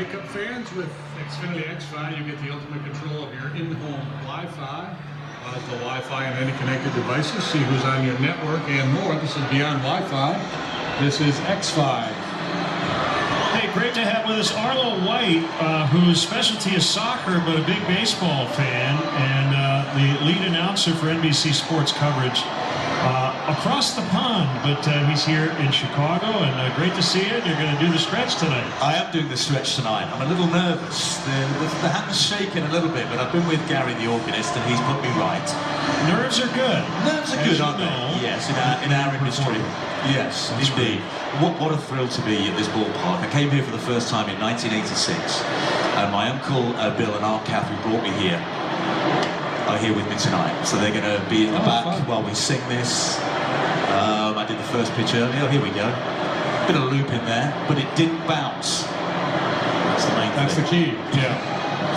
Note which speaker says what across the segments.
Speaker 1: Grey Cup fans, with Xfinity X5, you get the ultimate control of your in-home Wi-Fi. The Wi-Fi on any connected devices, see who's on your network and more. This is Beyond Wi-Fi. This is X5.
Speaker 2: Hey, great to have with us Arlo White, whose specialty is soccer, but a big baseball fan, and the lead announcer for NBC Sports coverage across the pond. But he's here in Chicago, and great to see you. You're going to do the stretch tonight.
Speaker 3: I am doing the stretch tonight. I'm a little nervous. The hand's shaking a little bit, but I've been with Gary, the organist, and he's put me right.
Speaker 2: Nerves are good.
Speaker 3: Nerves are good, aren't they? Yes, in our industry. Yes, indeed. What a thrill to be at this ballpark. I came here for the first time in 1986, and my uncle Bill and Aunt Catherine brought me here. Are here with me tonight, so they're going to be in the back while we sing this. I did the first pitch earlier. Oh, here we go. Bit of loop in there, but it didn't bounce. That's the main thing.
Speaker 1: That's the key. Yeah.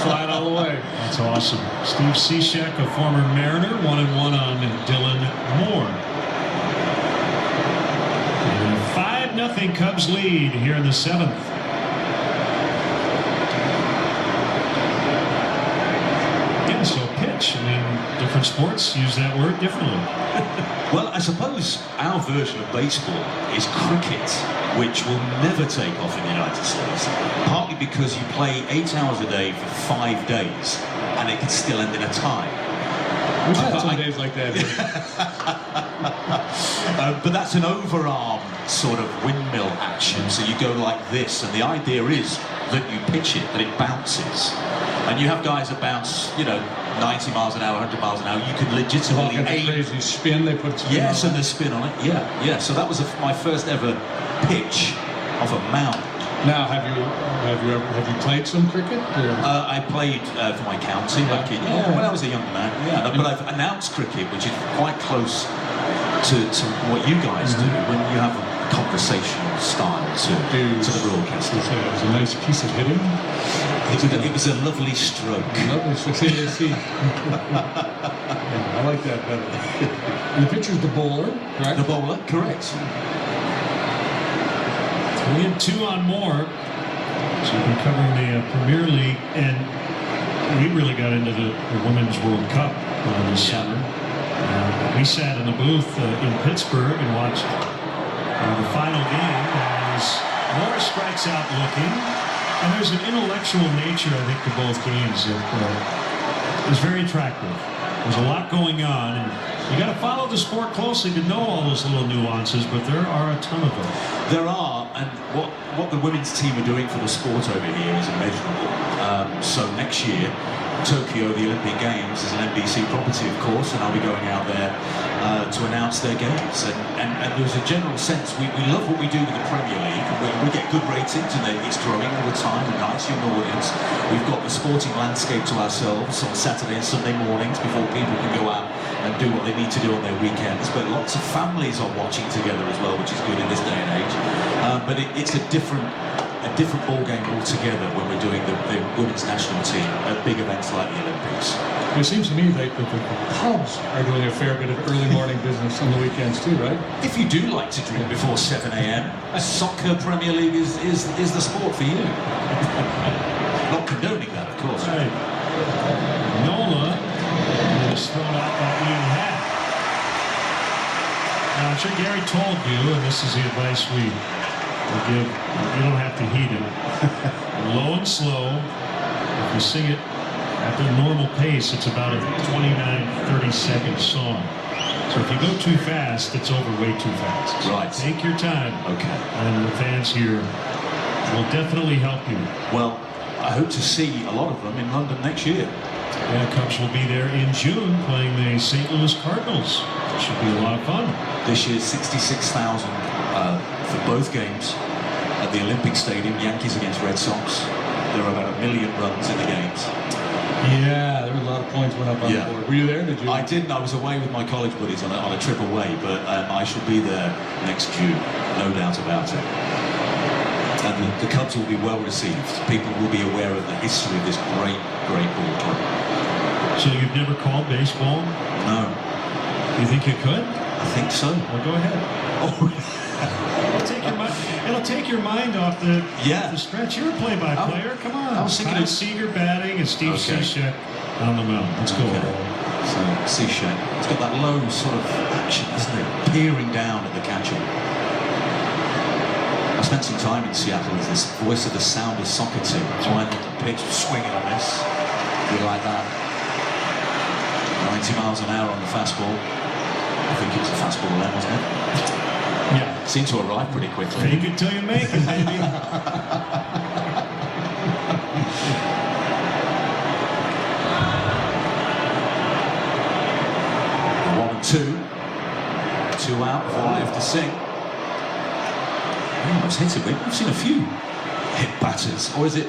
Speaker 1: Slide all the way.
Speaker 2: That's awesome. Steve Cishek, a former Mariner, 1-1 on Dylan Moore. And 5-0 Cubs lead here in the 7th. Yeah, so pitch. I mean, different sports use that word differently.
Speaker 3: Well, I suppose our version of baseball is cricket, which will never take off in the United States, partly because you play 8 hours a day for 5 days, and it can still end in a tie.
Speaker 1: We've had some days like that.
Speaker 3: But that's an overarm sort of windmill action, so you go like this, and the idea is that you pitch it, that it bounces. And you have guys that bounce, 90 miles an hour, 100 miles an hour. You can legitimately aim.
Speaker 1: Crazy spin, they put spin
Speaker 3: Yes,
Speaker 1: on
Speaker 3: and there's spin on it. Yeah. So that was my first ever pitch of a mound.
Speaker 1: Now, have you played some cricket?
Speaker 3: I played for my county back in when I was a young man. Yeah, but I've announced cricket, which is quite close to what you guys do when you have a conversational style to the broadcasting.
Speaker 1: It was a nice piece of hitting.
Speaker 3: It was a lovely stroke.
Speaker 1: Lovely stroke. See. I like that better. And the pitcher's the bowler, correct?
Speaker 3: The bowler, correct.
Speaker 2: 3-2 on Moore. So we've been covering the Premier League, and we really got into the Women's World Cup this summer. We sat in the booth in Pittsburgh and watched the final game as Moore strikes out looking. And there's an intellectual nature, I think, to both games that is very attractive. There's a lot going on, and you got to follow the sport closely to know all those little nuances, but there are a ton of them.
Speaker 3: There are, and what the women's team are doing for the sport over here is immeasurable. So next year, Tokyo, the Olympic Games, is an NBC property, of course, and I'll be going out there to announce their games. And there's a general sense, we love what we do with the Premier League. We get good ratings, and it's growing all the time, a nice young audience. We've got the sporting landscape to ourselves on Saturday and Sunday mornings before people can go out and do what they need to do on their weekends. But lots of families are watching together as well, which is good in this day and age. But it's a different ball game altogether when we're doing the women's national team at big events like the Olympics.
Speaker 1: It seems to me like the pubs are doing a fair bit of early morning business on the weekends too, right?
Speaker 3: If you do like to drink before 7 a.m., Soccer Premier League is the sport for you. Not condoning that, of course.
Speaker 2: Right. Nola has thrown out that lead hat. Now, I'm sure Gary told you, and this is the advice we give, you don't have to heat it. Low and slow. If you sing it at the normal pace, it's about a 29-30-second song. So if you go too fast, it's over way too fast. So
Speaker 3: right.
Speaker 2: Take your time.
Speaker 3: Okay.
Speaker 2: And the fans here will definitely help you.
Speaker 3: Well, I hope to see a lot of them in London next year.
Speaker 2: Yeah, Cubs will be there in June playing the St. Louis Cardinals. It should be a lot of fun.
Speaker 3: This year, 66,000 for both games at the Olympic Stadium, Yankees against Red Sox. There are about 1 million runs in the games.
Speaker 1: Yeah, there were a lot of points went up on the board. Were you there? Did you?
Speaker 3: I didn't. I was away with my college buddies on a trip away, but I shall be there next June, no doubt about it. And the Cubs will be well received. People will be aware of the history of this great ball club.
Speaker 2: So you've never called baseball?
Speaker 3: No.
Speaker 2: You think you could?
Speaker 3: I think so.
Speaker 2: Well, go ahead.
Speaker 3: Oh.
Speaker 2: It'll take your mind off the stretch. You're a play-by-player. Come on.
Speaker 3: I was thinking
Speaker 2: Kyle
Speaker 3: of
Speaker 2: Seager batting and Steve Cishek on the mound. Let's go.
Speaker 3: So Cishek, it's got that low sort of action, hasn't it? Peering down at the catcher. I spent some time in Seattle as this voice of the sound of soccer team. So I went on the pitch swinging on this. You like that? 90 miles an hour on the fastball. I think it was a fastball then, wasn't it?
Speaker 2: Yeah.
Speaker 3: Seemed to arrive pretty quickly.
Speaker 2: Fake it till you make it, baby.
Speaker 3: 1-2 out, 5 to sing. Almost hit it. We've seen a few hit batters, or is it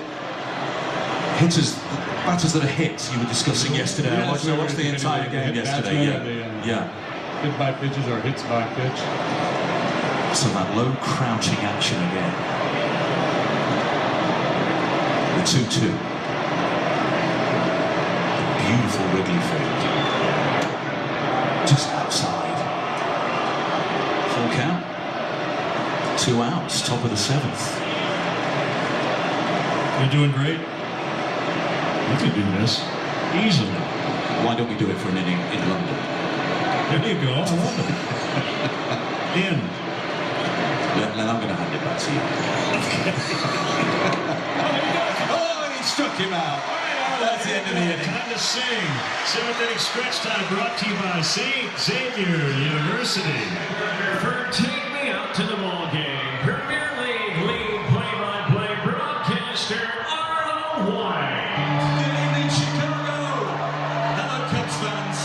Speaker 3: batters that are hit you were discussing yesterday? I watched the entire game yesterday. Yeah.
Speaker 1: Hit by pitches or hits by pitch.
Speaker 3: So that low crouching action again. The 2-2. The beautiful Wrigley field. Just outside. Full count. 2 outs, top of the 7th.
Speaker 2: You're doing great. You can do this easily.
Speaker 3: Why don't we do it for an inning in London?
Speaker 2: There you go. I love it. In.
Speaker 3: Then I'm going to hand it back to you. Oh, he struck him out. That's the end of the inning.
Speaker 2: Time to sing. 7th inning stretch time brought to you by St. Xavier University.
Speaker 4: For Take Me Out to the Ball Game, Premier League lead play-by-play broadcaster Arlo White.
Speaker 3: Good evening, Chicago. Hello, Cubs fans.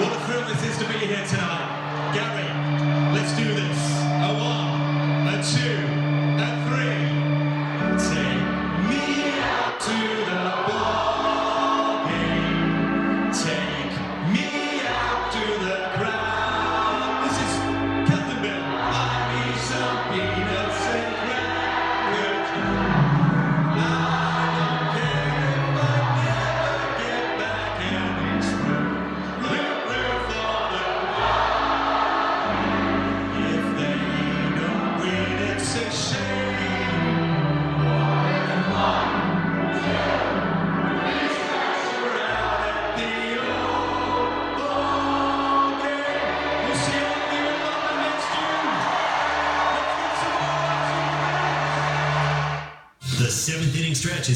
Speaker 3: What a thrill this is to be here tonight. Gary, let's do this. A 1, a 2, a 3. Take me out to the ball game. Take me out to the crowd. This is Catherine. I need some peanuts and crackers. I don't care if I never get back, and it's root for the wall. If they don't win, it's a shame. We're out at the old ball game. We'll see you all here in London next June. Let's get some more.
Speaker 5: The 7th inning stretch is